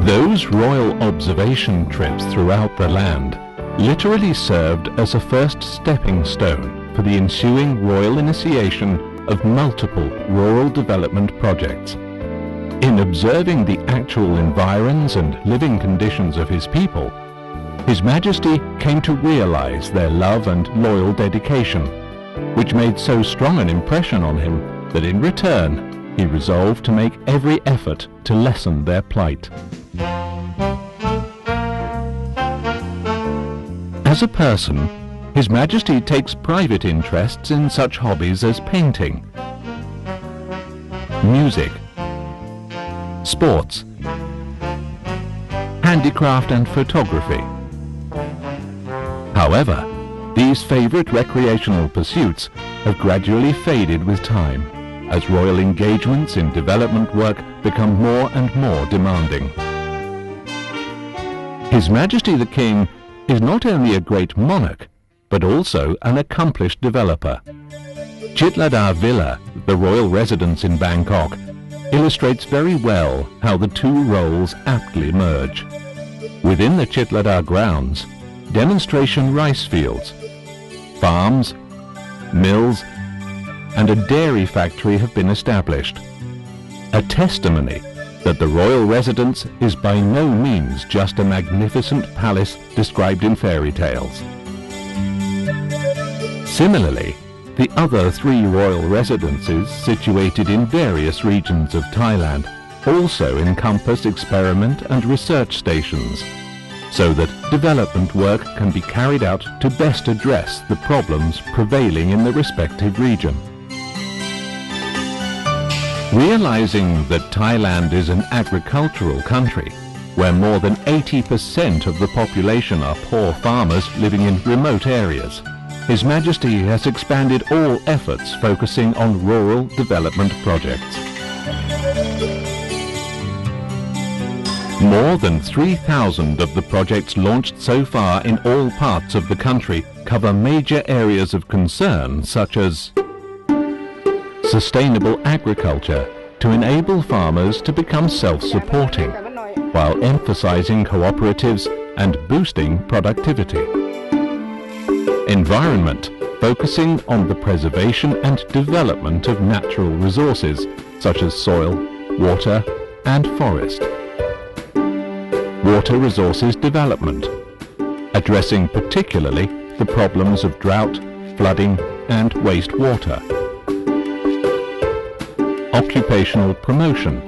Those royal observation trips throughout the land literally served as a first stepping stone for the ensuing royal initiation of multiple rural development projects. In observing the actual environs and living conditions of his people, His Majesty came to realize their love and loyal dedication, which made so strong an impression on him that in return he resolved to make every effort to lessen their plight. As a person, His Majesty takes private interests in such hobbies as painting, music, sports, handicraft and photography. However, these favorite recreational pursuits have gradually faded with time, as royal engagements in development work become more and more demanding. His Majesty the King is not only a great monarch, but also an accomplished developer. Chitladar Villa, the royal residence in Bangkok, illustrates very well how the two roles aptly merge. Within the Chitladar grounds, demonstration rice fields, farms, mills, and a dairy factory have been established, a testimony that the royal residence is by no means just a magnificent palace described in fairy tales. Similarly, the other three royal residences situated in various regions of Thailand also encompass experiment and research stations, so that development work can be carried out to best address the problems prevailing in the respective region. Realizing that Thailand is an agricultural country, where more than 80% of the population are poor farmers living in remote areas, His Majesty has expanded all efforts focusing on rural development projects. More than 3,000 of the projects launched so far in all parts of the country cover major areas of concern such as sustainable agriculture to enable farmers to become self-supporting, while emphasizing cooperatives and boosting productivity. Environment, focusing on the preservation and development of natural resources such as soil, water and forest. Water resources development, addressing particularly the problems of drought, flooding and wastewater. Occupational promotion,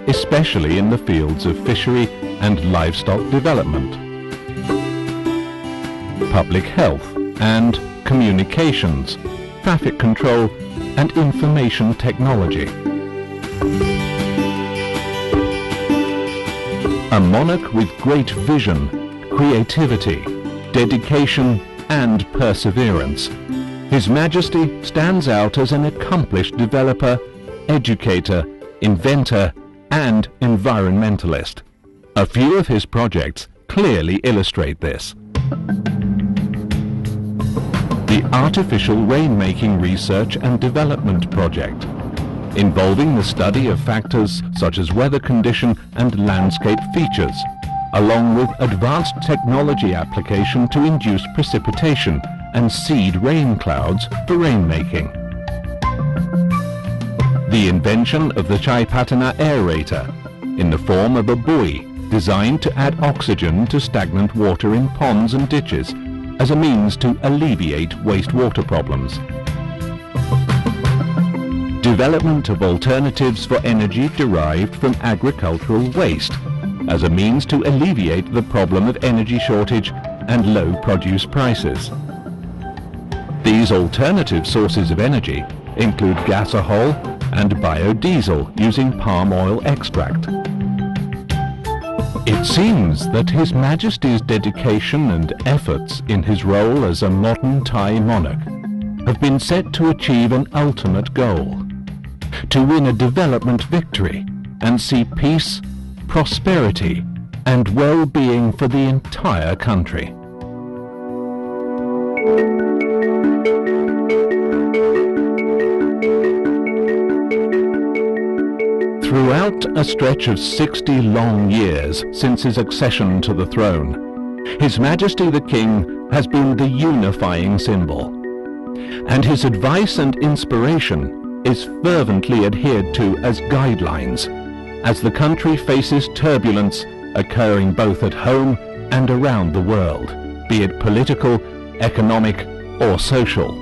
especially in the fields of fishery and livestock development. Public health and communications, traffic control and information technology. A monarch with great vision, creativity, dedication and perseverance, His Majesty stands out as an accomplished developer, educator, inventor and environmentalist. A few of his projects clearly illustrate this. The Artificial Rainmaking Research and Development Project, involving the study of factors such as weather condition and landscape features, along with advanced technology application to induce precipitation and seed rain clouds for rainmaking. The invention of the Chaipatana aerator, in the form of a buoy designed to add oxygen to stagnant water in ponds and ditches as a means to alleviate wastewater problems. Development of alternatives for energy derived from agricultural waste as a means to alleviate the problem of energy shortage and low produce prices. These alternative sources of energy include gasohol and biodiesel using palm oil extract. It seems that His Majesty's dedication and efforts in his role as a modern Thai monarch have been set to achieve an ultimate goal: to win a development victory and see peace, prosperity and well-being for the entire country. Throughout a stretch of 60 long years since his accession to the throne, His Majesty the King has been the unifying symbol, and his advice and inspiration is fervently adhered to as guidelines as the country faces turbulence occurring both at home and around the world, be it political, economic or social.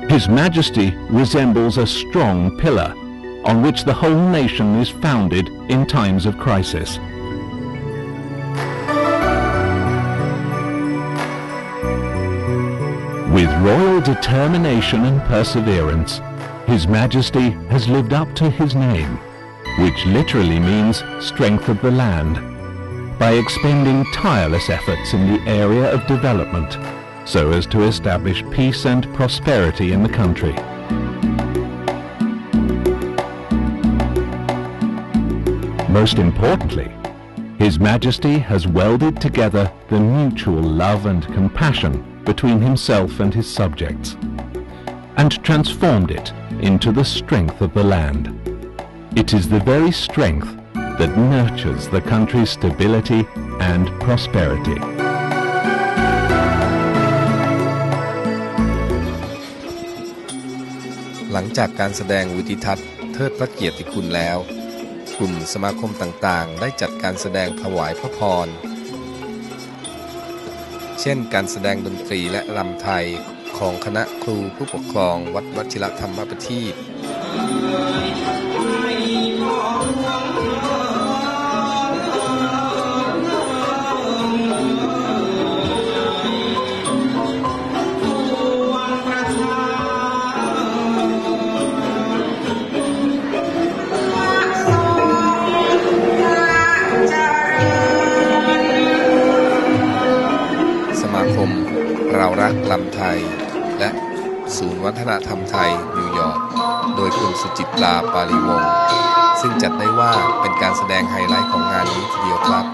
His Majesty resembles a strong pillar on which the whole nation is founded in times of crisis. With royal determination and perseverance, His Majesty has lived up to his name, which literally means strength of the land, by expending tireless efforts in the area of development so as to establish peace and prosperity in the country. Most importantly, His Majesty has welded together the mutual love and compassion between himself and his subjects, and transformed it into the strength of the land. It is the very strength that nurtures the country's stability and prosperity. หลังจากการแสดงวิทิทัศน์เทิดพระเกียรติคุณแล้วกลุ่มสมาคมต่างๆได้จัดการแสดงถวายพระพรเช่นการแสดงดนตรีและรำไทยของคณะครูผู้ปกครองวัดวชิรธรรมประทีปเรารักลำไทยและศูนย์วัฒนธรรมไทยนิวยอร์กโดยคุณสุจิตราปาลีวงศ์ซึ่งจัดได้ว่าเป็นการแสดงไฮไลท์ของงานนี้ทีเดียวครับ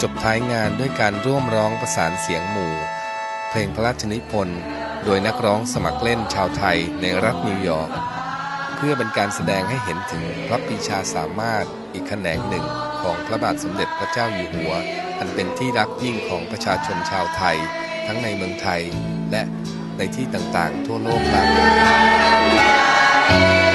จบท้ายงานด้วยการร่วมร้องประสานเสียงหมู่เพลงพระราชนิพนธ์โดยนักร้องสมัครเล่นชาวไทยในรัฐนิวยอร์กเพื่อเป็นการแสดงให้เห็นถึงพระปรีชาสามารถอีกแขนงหนึ่งของพระบาทสมเด็จพระเจ้าอยู่หัวอันเป็นที่รักยิ่งของประชาชนชาวไทยทั้งในเมืองไทยและในที่ต่างๆทั่วโลกครับ